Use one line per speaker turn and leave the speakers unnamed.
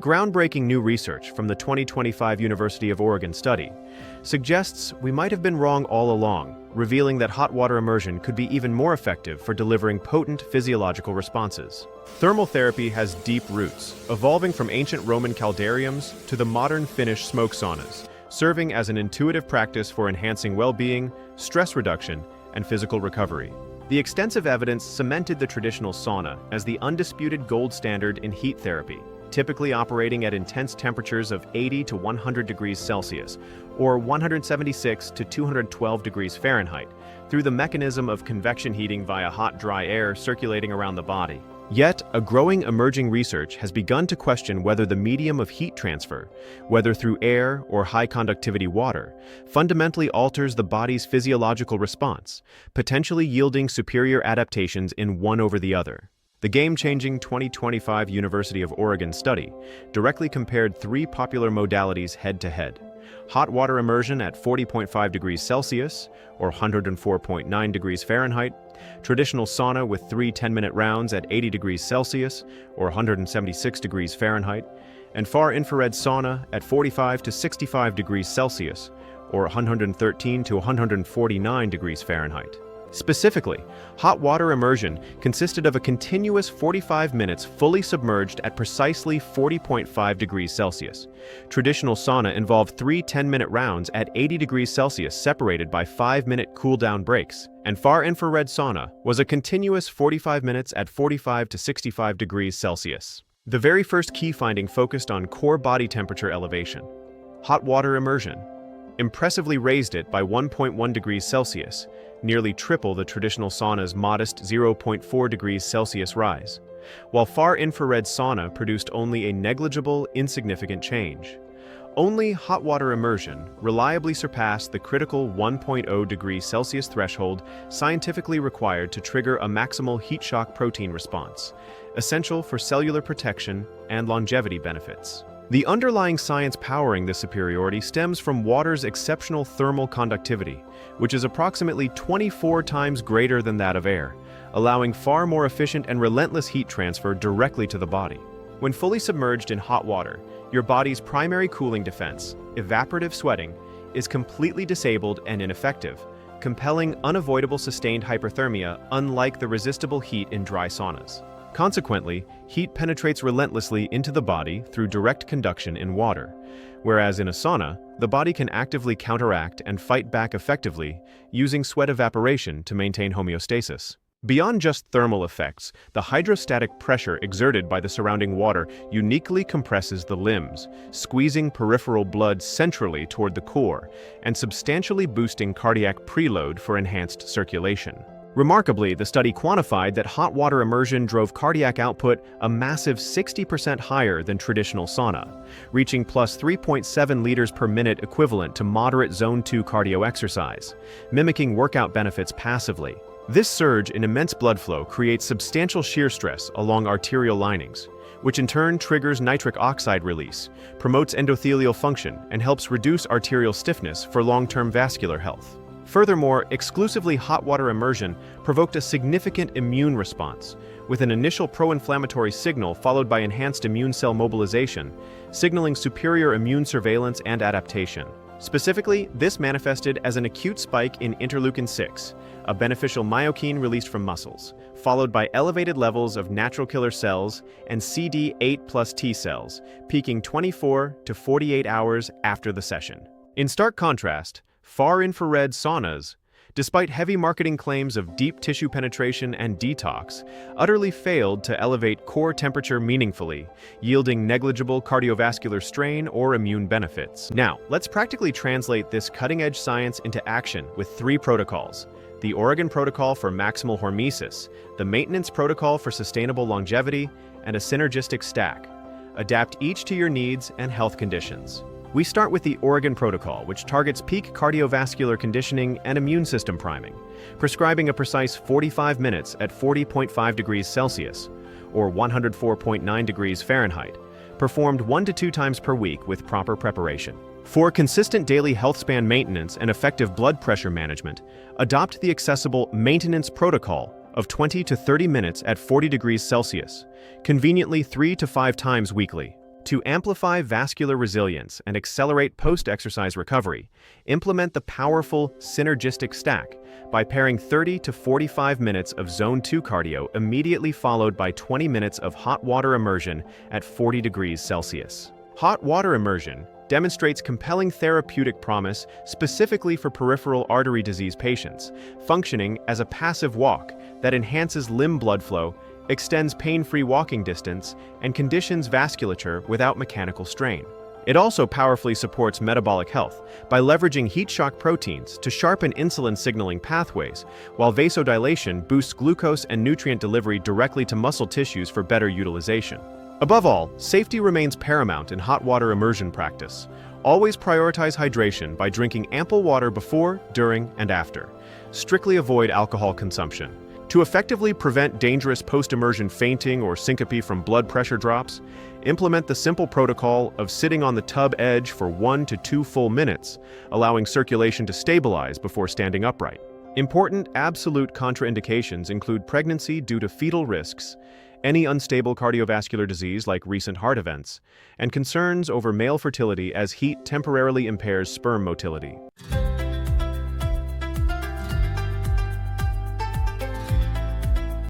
Groundbreaking new research from the 2025 University of Oregon study suggests we might have been wrong all along, revealing that hot water immersion could be even more effective for delivering potent physiological responses. Thermal therapy has deep roots, evolving from ancient Roman caldariums to the modern Finnish smoke saunas, serving as an intuitive practice for enhancing well-being, stress reduction, and physical recovery. The extensive evidence cemented the traditional sauna as the undisputed gold standard in heat therapy, typically operating at intense temperatures of 80 to 100 degrees Celsius, or 176 to 212 degrees Fahrenheit, through the mechanism of convection heating via hot, dry air circulating around the body. Yet, a growing emerging research has begun to question whether the medium of heat transfer, whether through air or high-conductivity water, fundamentally alters the body's physiological response, potentially yielding superior adaptations in one over the other. The game-changing 2025 University of Oregon study directly compared three popular modalities head-to-head: hot water immersion at 40.5 degrees Celsius, or 104.9 degrees Fahrenheit, traditional sauna with three 10-minute rounds at 80 degrees Celsius, or 176 degrees Fahrenheit, and far-infrared sauna at 45 to 65 degrees Celsius, or 113 to 149 degrees Fahrenheit. Specifically, hot water immersion consisted of a continuous 45 minutes fully submerged at precisely 40.5 degrees Celsius. Traditional sauna involved three 10-minute rounds at 80 degrees Celsius separated by 5-minute cool-down breaks, and far-infrared sauna was a continuous 45 minutes at 45 to 65 degrees Celsius. The very first key finding focused on core body temperature elevation. Hot water immersion impressively raised it by 1.1 degrees Celsius, nearly triple the traditional sauna's modest 0.4 degrees Celsius rise, while far-infrared sauna produced only a negligible, insignificant change. Only hot water immersion reliably surpassed the critical 1.0 degrees Celsius threshold scientifically required to trigger a maximal heat shock protein response, essential for cellular protection and longevity benefits. The underlying science powering this superiority stems from water's exceptional thermal conductivity, which is approximately 24 times greater than that of air, allowing far more efficient and relentless heat transfer directly to the body. When fully submerged in hot water, your body's primary cooling defense, evaporative sweating, is completely disabled and ineffective, compelling unavoidable sustained hyperthermia unlike the resistible heat in dry saunas. Consequently, heat penetrates relentlessly into the body through direct conduction in water, whereas in a sauna, the body can actively counteract and fight back effectively using sweat evaporation to maintain homeostasis. Beyond just thermal effects, the hydrostatic pressure exerted by the surrounding water uniquely compresses the limbs, squeezing peripheral blood centrally toward the core and substantially boosting cardiac preload for enhanced circulation. Remarkably, the study quantified that hot water immersion drove cardiac output a massive 60% higher than traditional sauna, reaching plus 3.7 liters per minute equivalent to moderate Zone 2 cardio exercise, mimicking workout benefits passively. This surge in immense blood flow creates substantial shear stress along arterial linings, which in turn triggers nitric oxide release, promotes endothelial function, and helps reduce arterial stiffness for long-term vascular health. Furthermore, exclusively hot water immersion provoked a significant immune response, with an initial pro-inflammatory signal followed by enhanced immune cell mobilization, signaling superior immune surveillance and adaptation. Specifically, this manifested as an acute spike in interleukin-6, a beneficial myokine released from muscles, followed by elevated levels of natural killer cells and CD8 plus T cells, peaking 24 to 48 hours after the session. In stark contrast, far-infrared saunas, despite heavy marketing claims of deep tissue penetration and detox, utterly failed to elevate core temperature meaningfully, yielding negligible cardiovascular strain or immune benefits. Now, let's practically translate this cutting-edge science into action with three protocols: the Oregon Protocol for Maximal Hormesis, the Maintenance Protocol for Sustainable Longevity, and a Synergistic Stack. Adapt each to your needs and health conditions. We start with the Oregon Protocol, which targets peak cardiovascular conditioning and immune system priming, prescribing a precise 45 minutes at 40.5 degrees Celsius, or 104.9 degrees Fahrenheit, performed 1 to 2 times per week with proper preparation. For consistent daily health span maintenance and effective blood pressure management, adopt the accessible Maintenance Protocol of 20 to 30 minutes at 40 degrees Celsius, conveniently 3 to 5 times weekly. To amplify vascular resilience and accelerate post-exercise recovery, implement the powerful Synergistic Stack by pairing 30 to 45 minutes of Zone 2 cardio immediately followed by 20 minutes of hot water immersion at 40 degrees Celsius. Hot water immersion demonstrates compelling therapeutic promise specifically for peripheral artery disease patients, functioning as a passive walk that enhances limb blood flow, extends pain-free walking distance, and conditions vasculature without mechanical strain. It also powerfully supports metabolic health by leveraging heat shock proteins to sharpen insulin signaling pathways, while vasodilation boosts glucose and nutrient delivery directly to muscle tissues for better utilization. Above all, safety remains paramount in hot water immersion practice. Always prioritize hydration by drinking ample water before, during, and after. Strictly avoid alcohol consumption. To effectively prevent dangerous post-immersion fainting or syncope from blood pressure drops, implement the simple protocol of sitting on the tub edge for 1 to 2 full minutes, allowing circulation to stabilize before standing upright. Important absolute contraindications include pregnancy due to fetal risks, any unstable cardiovascular disease like recent heart events, and concerns over male fertility as heat temporarily impairs sperm motility.